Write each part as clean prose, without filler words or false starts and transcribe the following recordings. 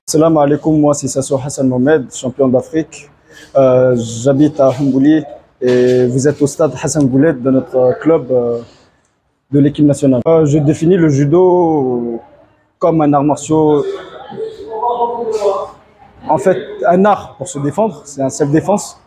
Salam alaikum, moi c'est Sasso Hassan Mohamed, champion d'Afrique. J'habite à Humbouli et vous êtes au stade Hassan Goulet de notre club de l'équipe nationale. Je définis le judo comme un art martial, en fait un art pour se défendre, c'est un self-défense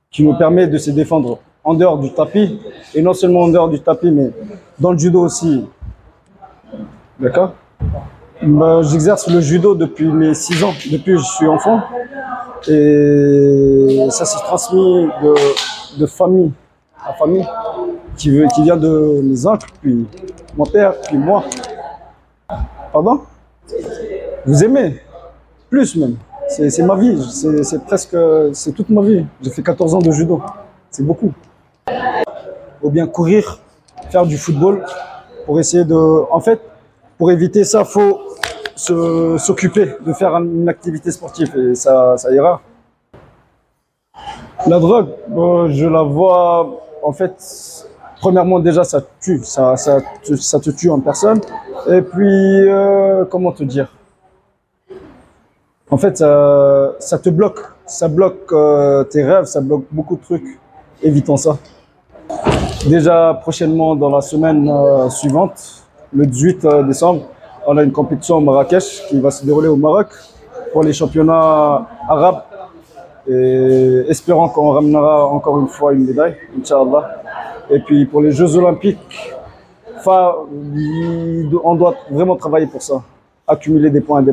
qui nous permet de se défendre en dehors du tapis et non seulement en dehors du tapis mais dans le judo aussi. D'accord? J'exerce le judo depuis mes 6 ans, depuis que je suis enfant. Et ça s'est transmis de famille à famille, qui vient de mes oncles, puis mon père, puis moi. Pardon? Vous aimez? Plus même. C'est ma vie, c'est toute ma vie. J'ai fait 14 ans de judo, c'est beaucoup. Ou bien courir, faire du football, pour essayer de... En fait, pour éviter ça, il faut s'occuper de faire une activité sportive et ça ira. La drogue, je la vois, en fait, premièrement déjà ça tue, ça te tue en personne. Et puis, comment te dire? En fait, ça te bloque, ça bloque tes rêves, ça bloque beaucoup de trucs. Évitons ça. Déjà prochainement, dans la semaine suivante, le 18 décembre, on a une compétition au Marrakech qui va se dérouler au Maroc pour les championnats arabes. Et espérons qu'on ramènera encore une fois une médaille, Inch'Allah. Et puis pour les Jeux Olympiques, on doit vraiment travailler pour ça, accumuler des points.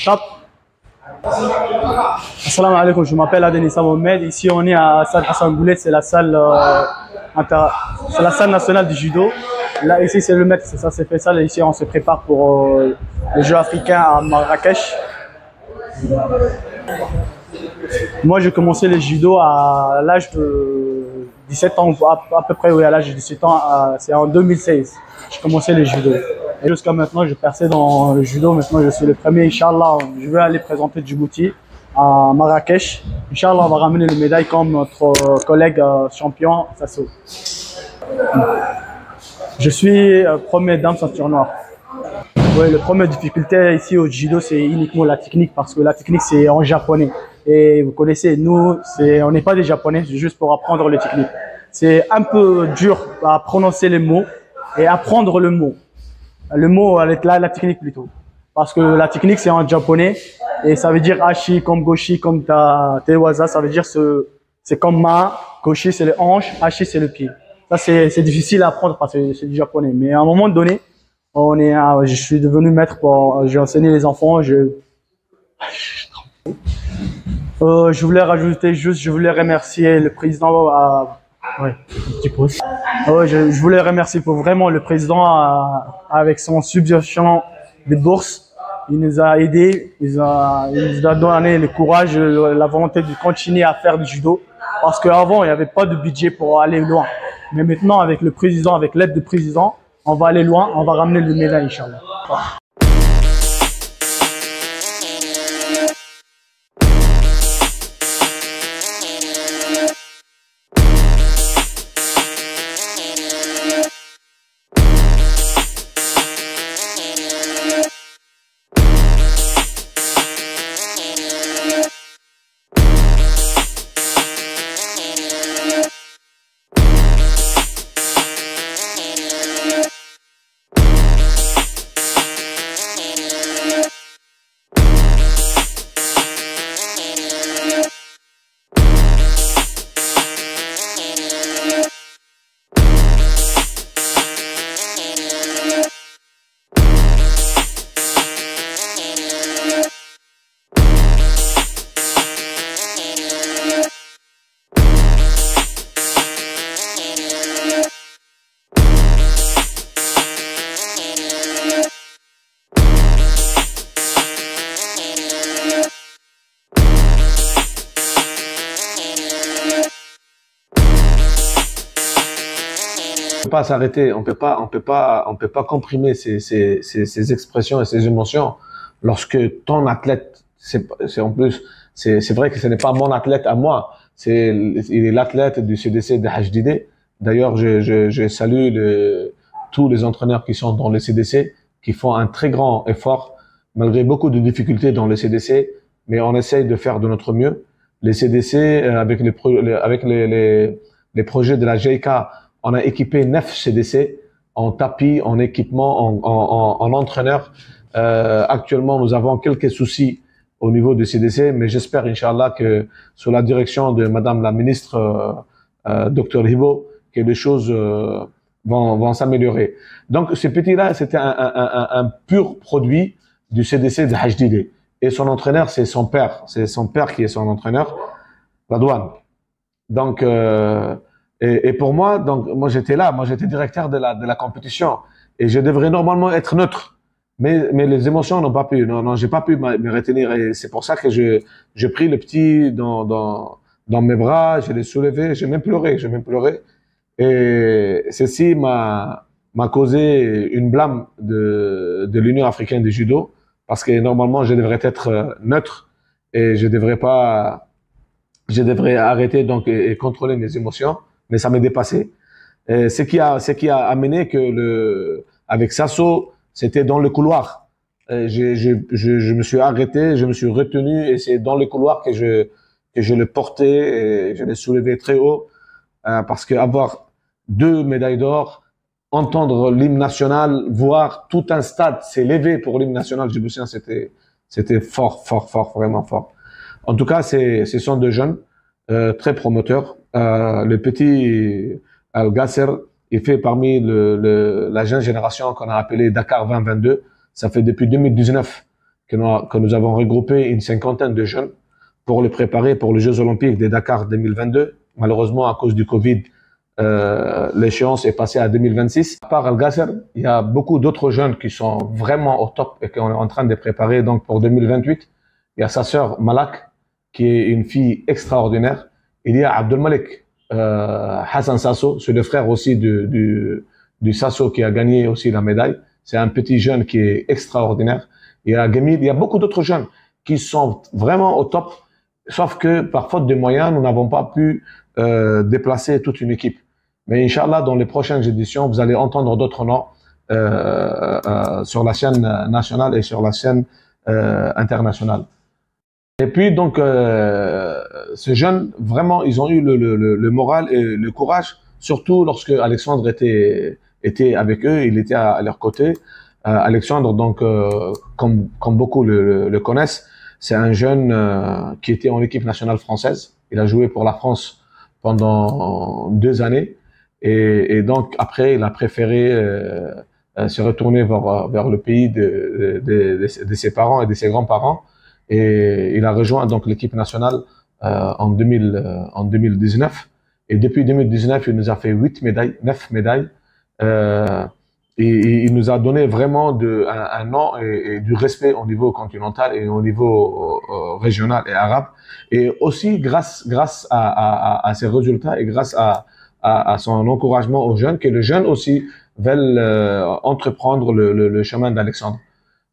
Top. Assalamu alaikum, je m'appelle Adenissa Mohamed. Ici, on est à Stade Hassan Goulet, c'est la salle nationale du judo. Là, ici, c'est le maître, c'est ça, c'est fait ça. Là, ici, on se prépare pour le jeu africain à Marrakech. Moi, j'ai commencé le judo à l'âge de 17 ans, à peu près, oui, à l'âge de 17 ans, c'est en 2016. J'ai commencé le judo. Et jusqu'à maintenant, je perçais dans le judo. Maintenant, je suis le premier, Inch'Allah. Je vais aller présenter Djibouti à Marrakech. Inch'Allah, on va ramener les médailles comme notre collègue champion, Sasso. Je suis premier dame ceinture noire. Ouais, la première difficulté ici au judo, c'est uniquement la technique, parce que la technique, c'est en japonais. Et vous connaissez, nous, on n'est pas des japonais, c'est juste pour apprendre les techniques. C'est un peu dur à prononcer les mots et apprendre le mot. Le mot, la technique plutôt. Parce que la technique, c'est en japonais et ça veut dire hachi comme goshi, comme tewaza, ça veut dire c'est comme ma, goshi c'est le hanche, hachi c'est le pied. Ça, c'est difficile à apprendre parce que c'est du japonais. Mais à un moment donné, je suis devenu maître j'ai enseigné les enfants, je voulais rajouter juste, je voulais remercier le président, ouais, un petit pouce. Ouais, je voulais remercier pour vraiment le président avec son subvention de bourse. Il nous a aidés, il nous a donné le courage, la volonté de continuer à faire du judo. Parce qu'avant, il n'y avait pas de budget pour aller loin. Mais maintenant, avec le président, avec l'aide du président, on va aller loin, on va ramener le médaille, Inch'Allah. On peut pas s'arrêter, on peut pas comprimer ces expressions et ces émotions lorsque ton athlète, c'est vrai que ce n'est pas mon athlète à moi, il est l'athlète du CDC de HDD. D'ailleurs, je salue tous les entraîneurs qui sont dans le CDC, qui font un très grand effort, malgré beaucoup de difficultés dans le CDC, mais on essaye de faire de notre mieux. Les CDC, avec les projets de la GIK, on a équipé 9 CDC en tapis, en équipement, en entraîneur. Actuellement, nous avons quelques soucis au niveau du CDC, mais j'espère, Inch'Allah, que sous la direction de Madame la ministre, Dr Hibo, que les choses vont s'améliorer. Donc, ce petit-là, c'était un pur produit du CDC de HDD. Et son entraîneur, c'est son père. C'est son père qui est son entraîneur, Radouane. Donc, et pour moi, donc, moi j'étais là, moi j'étais directeur de la compétition et je devrais normalement être neutre. Mais les émotions n'ont pas pu, non, j'ai pas pu me retenir et c'est pour ça que j'ai pris le petit dans mes bras, je l'ai soulevé, j'ai même pleuré. Et ceci m'a causé une blâme de l'Union africaine de judo parce que normalement je devrais être neutre et je devrais arrêter donc et contrôler mes émotions. Mais ça m'est dépassé. Et ce qui a amené que avec Sasso, c'était dans le couloir. Et je me suis arrêté, je me suis retenu et c'est dans le couloir que je le portais et je l'ai soulevé très haut parce que avoir 2 médailles d'or, entendre l'hymne national, voir tout un stade s'élever pour l'hymne national djiboutien, c'était fort, vraiment fort. En tout cas, ce sont 2 jeunes très promoteurs. Le petit Al-Gasser, il fait parmi la jeune génération qu'on a appelée Dakar 2022. Ça fait depuis 2019 que nous avons regroupé une 50aine de jeunes pour les préparer pour les Jeux Olympiques de Dakar 2022. Malheureusement, à cause du Covid, l'échéance est passée à 2026. À part Al-Gasser, il y a beaucoup d'autres jeunes qui sont vraiment au top et qu'on est en train de préparer donc pour 2028. Il y a sa sœur Malak, qui est une fille extraordinaire. Il y a Abdelmalek Hassan Sasso, c'est le frère aussi du Sasso qui a gagné aussi la médaille. C'est un petit jeune qui est extraordinaire. Il y a Gemid, il y a beaucoup d'autres jeunes qui sont vraiment au top, sauf que par faute de moyens, nous n'avons pas pu déplacer toute une équipe. Mais Inch'Allah, dans les prochaines éditions, vous allez entendre d'autres noms sur la scène nationale et sur la scène internationale. Et puis donc, ces jeunes, vraiment, ils ont eu le moral et le courage, surtout lorsque Alexandre était avec eux, il était à leur côté. Alexandre, donc, comme beaucoup le connaissent, c'est un jeune qui était en équipe nationale française. Il a joué pour la France pendant 2 années. Et donc, après, il a préféré se retourner vers le pays de ses parents et de ses grands-parents. Et il a rejoint donc l'équipe nationale en 2019. Et depuis 2019, il nous a fait 9 médailles. Et il nous a donné vraiment un nom et du respect au niveau continental et au niveau régional et arabe. Et aussi grâce à ses résultats et grâce à son encouragement aux jeunes, que les jeunes aussi veulent entreprendre le chemin d'Alexandre.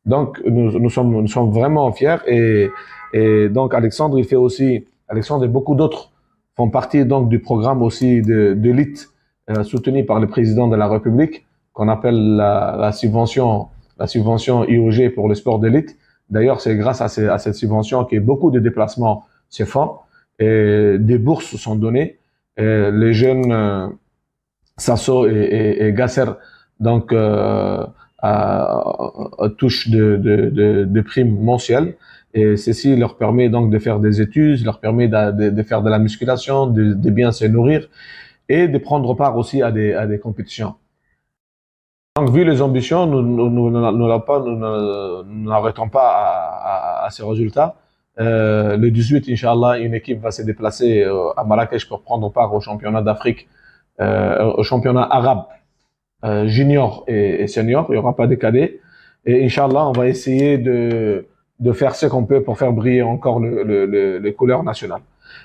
Donc, nous sommes vraiment fiers et donc Alexandre, Alexandre et beaucoup d'autres font partie donc du programme aussi d'élite soutenu par le président de la République, qu'on appelle la subvention IOG pour le sport d'élite. D'ailleurs, c'est grâce à cette subvention que beaucoup de déplacements se font et des bourses sont données. Et les jeunes Sasso et Gasser donc touchent de primes mensuelles et ceci leur permet donc de faire des études, leur permet de faire de la musculation, de bien se nourrir et de prendre part aussi à des compétitions. Donc, vu les ambitions, nous n'arrêtons pas à ces résultats. Le 18, Inch'Allah, une équipe va se déplacer à Marrakech pour prendre part au championnat d'Afrique, au championnat arabe junior et senior. Il n'y aura pas de cadets. Et Inch'Allah, on va essayer de faire ce qu'on peut pour faire briller encore les couleurs nationales.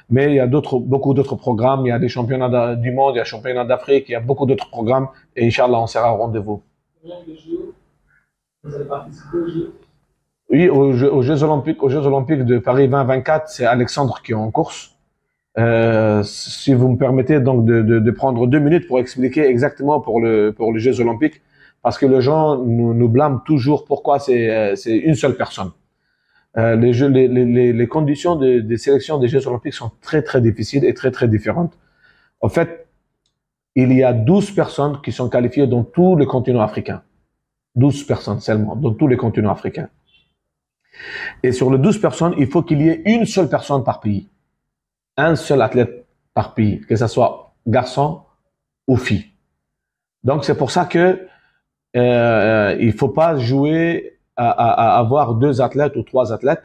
Mais il y a beaucoup d'autres programmes, il y a des championnats du monde, il y a des championnats d'Afrique, il y a beaucoup d'autres programmes et Inch'Allah, on sera au rendez-vous. Vous allez participer aux Jeux? Oui, aux Jeux Olympiques de Paris 2024, c'est Alexandre qui est en course. Si vous me permettez donc de prendre 2 minutes pour expliquer exactement pour les Jeux Olympiques, parce que les gens nous blâment toujours pourquoi c'est une seule personne. Les conditions de sélection des Jeux Olympiques sont très, très difficiles et très, très différentes. En fait, il y a 12 personnes qui sont qualifiées dans tout le continent africain. 12 personnes seulement, dans tous les continents africains. Et sur les 12 personnes, il faut qu'il y ait une seule personne par pays. Un seul athlète par pays, que ce soit garçon ou fille. Donc, c'est pour ça que il faut pas jouer à avoir 2 athlètes ou 3 athlètes.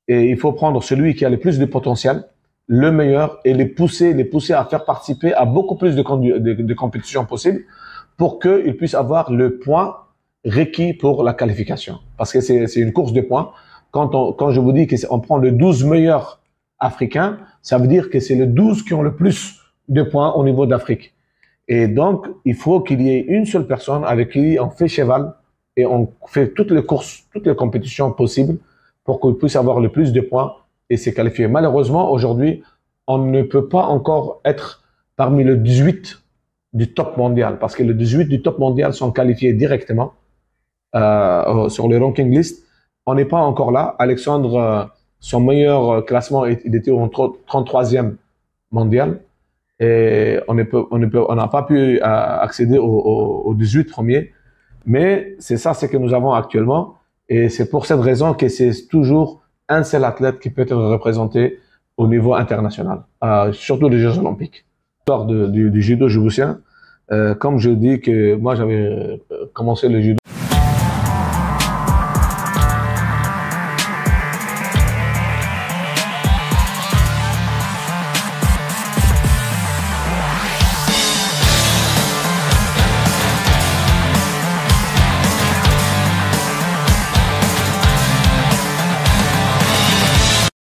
Et il faut prendre celui qui a le plus de potentiel, le meilleur, et les pousser à faire participer à beaucoup plus de compétitions possibles pour qu'ils puissent avoir le point requis pour la qualification. Parce que c'est une course de points. Quand je vous dis qu'on prend les 12 meilleurs africains, ça veut dire que c'est les 12 qui ont le plus de points au niveau d'Afrique. Et donc, il faut qu'il y ait une seule personne avec qui on fait cheval et on fait toutes les courses, toutes les compétitions possibles pour qu'on puisse avoir le plus de points et se qualifier. Malheureusement, aujourd'hui, on ne peut pas encore être parmi le 18 du top mondial parce que les 18 du top mondial sont qualifiés directement sur les ranking list. On n'est pas encore là. Alexandre, son meilleur classement, il était au 33e mondial. Et on n'a pas pu accéder aux 18 premiers. Mais c'est ça, c'est que nous avons actuellement. Et c'est pour cette raison que c'est toujours un seul athlète qui peut être représenté au niveau international, surtout les Jeux Olympiques. L'histoire du judo djiboutien, comme je dis que moi j'avais commencé le judo